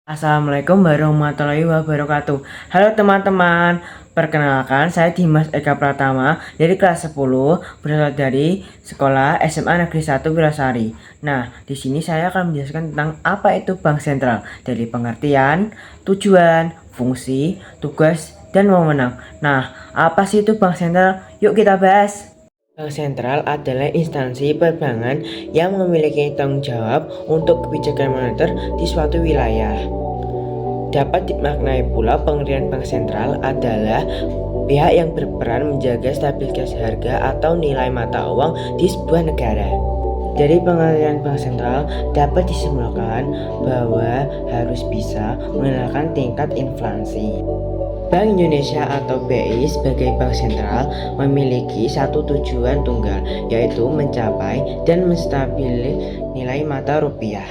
Assalamualaikum warahmatullahi wabarakatuh. Halo teman-teman, perkenalkan saya Dimas Eka Pratama dari kelas 10 berasal dari sekolah SMA Negeri 1 Wirasari. Nah, di sini saya akan menjelaskan tentang apa itu bank sentral dari pengertian, tujuan, fungsi, tugas, dan wewenang. Nah, apa sih itu bank sentral? Yuk kita bahas. Bank sentral adalah instansi perbankan yang memiliki tanggung jawab untuk kebijakan moneter di suatu wilayah. Dapat dimaknai pula pengertian bank sentral adalah pihak yang berperan menjaga stabilitas harga atau nilai mata uang di sebuah negara. Dari pengertian bank sentral dapat disimpulkan bahwa harus bisa mengendalikan tingkat inflasi. Bank Indonesia atau BI sebagai bank sentral memiliki satu tujuan tunggal, yaitu mencapai dan menstabilkan nilai mata rupiah.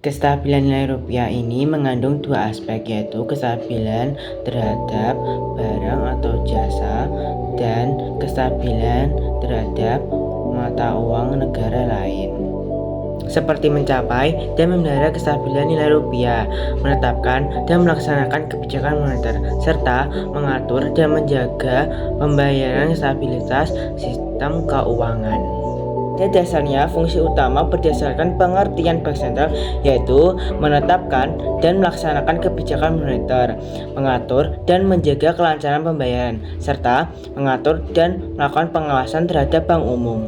Kestabilan nilai rupiah ini mengandung dua aspek, yaitu kestabilan terhadap barang atau jasa dan kestabilan terhadap mata uang negara lain. Seperti mencapai dan memelihara kestabilan nilai rupiah, menetapkan dan melaksanakan kebijakan moneter, serta mengatur dan menjaga pembayaran stabilitas sistem keuangan. Pada dasarnya, fungsi utama berdasarkan pengertian bank sentral yaitu menetapkan dan melaksanakan kebijakan moneter, mengatur dan menjaga kelancaran pembayaran, serta mengatur dan melakukan pengawasan terhadap bank umum.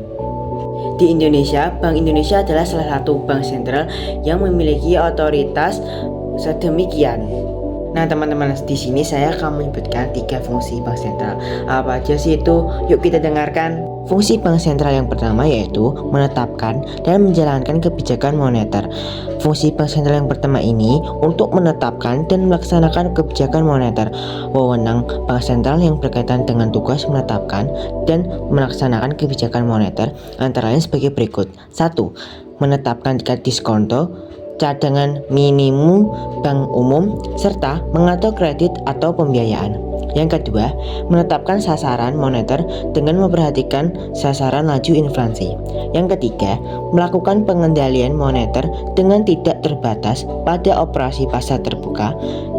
Di Indonesia, Bank Indonesia adalah salah satu bank sentral yang memiliki otoritas sedemikian. Nah teman-teman, di sini saya akan menyebutkan 3 fungsi bank sentral. Apa aja sih itu? Yuk kita dengarkan. Fungsi bank sentral yang pertama yaitu menetapkan dan menjalankan kebijakan moneter. Fungsi bank sentral yang pertama ini untuk menetapkan dan melaksanakan kebijakan moneter. Wewenang bank sentral yang berkaitan dengan tugas menetapkan dan melaksanakan kebijakan moneter antara lain sebagai berikut. 1. Menetapkan tingkat diskonto, cadangan minimum bank umum, serta mengatur kredit atau pembiayaan. Yang kedua, menetapkan sasaran moneter dengan memperhatikan sasaran laju inflasi. Yang ketiga, melakukan pengendalian moneter dengan tidak terbatas pada operasi pasar terbuka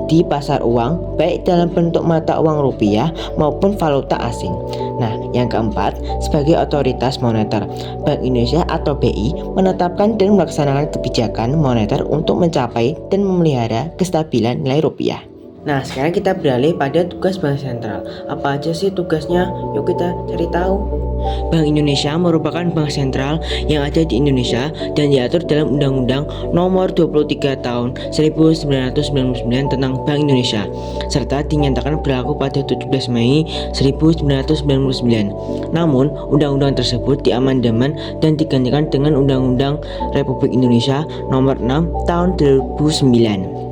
di pasar uang, baik dalam bentuk mata uang rupiah maupun valuta asing. Nah, yang keempat, sebagai otoritas moneter, Bank Indonesia atau BI menetapkan dan melaksanakan kebijakan moneter untuk mencapai dan memelihara kestabilan nilai rupiah. Nah, sekarang kita beralih pada tugas bank sentral. Apa aja sih tugasnya? Yuk kita cari tahu. Bank Indonesia merupakan bank sentral yang ada di Indonesia dan diatur dalam Undang-Undang Nomor 23 Tahun 1999 tentang Bank Indonesia, serta dinyatakan berlaku pada 17 Mei 1999. Namun, undang-undang tersebut diamandemen dan digantikan dengan Undang-Undang Republik Indonesia Nomor 6 Tahun 2009.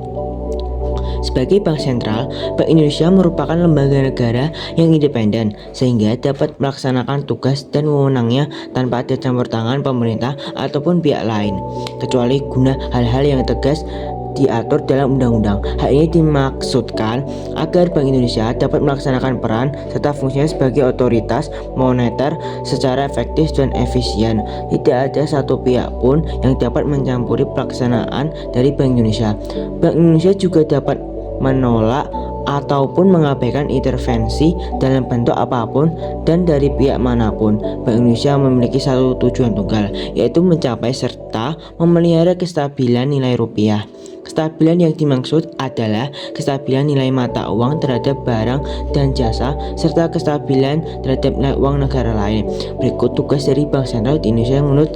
Sebagai bank sentral, Bank Indonesia merupakan lembaga negara yang independen sehingga dapat melaksanakan tugas dan wewenangnya tanpa ada campur tangan pemerintah ataupun pihak lain, kecuali guna hal-hal yang tegas diatur dalam undang-undang. Hal ini dimaksudkan agar Bank Indonesia dapat melaksanakan peran serta fungsinya sebagai otoritas moneter secara efektif dan efisien. Tidak ada satu pihak pun yang dapat mencampuri pelaksanaan dari Bank Indonesia. Bank Indonesia juga dapat menolak ataupun mengabaikan intervensi dalam bentuk apapun dan dari pihak manapun. Bank Indonesia memiliki satu tujuan tunggal, yaitu mencapai serta memelihara kestabilan nilai rupiah. Kestabilan yang dimaksud adalah kestabilan nilai mata uang terhadap barang dan jasa serta kestabilan terhadap nilai uang negara lain. Berikut tugas dari Bank Sentral di Indonesia menurut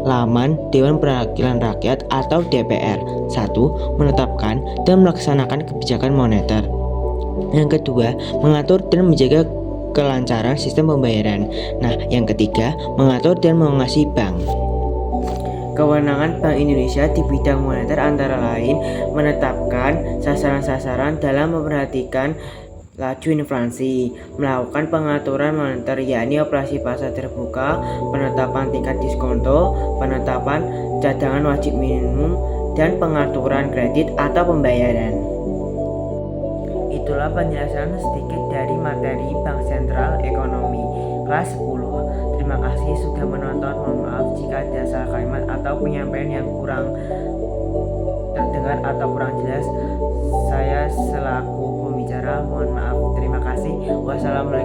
laman Dewan Perwakilan Rakyat atau DPR. 1. Menetapkan dan melaksanakan kebijakan moneter. Yang kedua, mengatur dan menjaga kelancaran sistem pembayaran. Nah, yang ketiga, mengatur dan mengawasi bank. Kewenangan Bank Indonesia di bidang moneter antara lain menetapkan sasaran-sasaran dalam memperhatikan laju inflasi, melakukan pengaturan moneter yakni operasi pasar terbuka, penetapan tingkat diskonto, penetapan cadangan wajib minimum, dan pengaturan kredit atau pembayaran. Itulah penjelasan sedikit dari materi Bank Sentral Ekonomi kelas 10. Terima kasih sudah menonton. Mohon maaf jika ada salah kalimat atau penyampaian yang kurang terdengar. mendengar atau kurang jelas, saya selaku pembicara mohon maaf. Terima kasih. Wassalamualaikum.